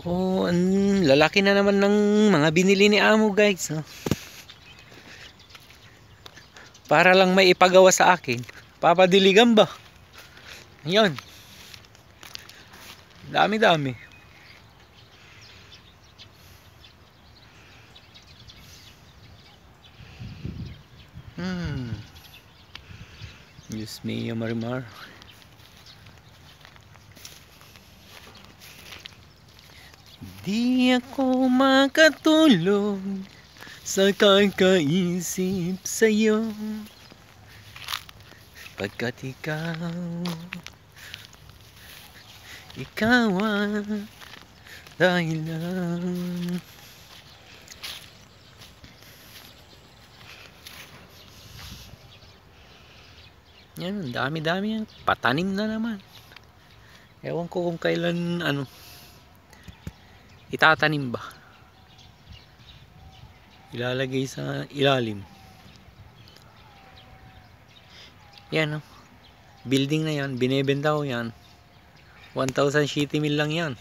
Oh, ang lalaki na naman ng mga binili ni Amo, guys. Oh. Para lang may ipagawa sa akin. Papadiligan ba? Ayun. Dami-dami. Diyos mio, Marimar. Di ako makatulog sa kakaisip sa'yo, pagkat ikaw ang dahilan. Yan, dami-dami yan. Patanim na naman. Ewan ko kung kailan itatanim ba. Ilalagay sa ilalim. Yan, building na yan, binebenta ko yan. 1,000 city mil lang yan.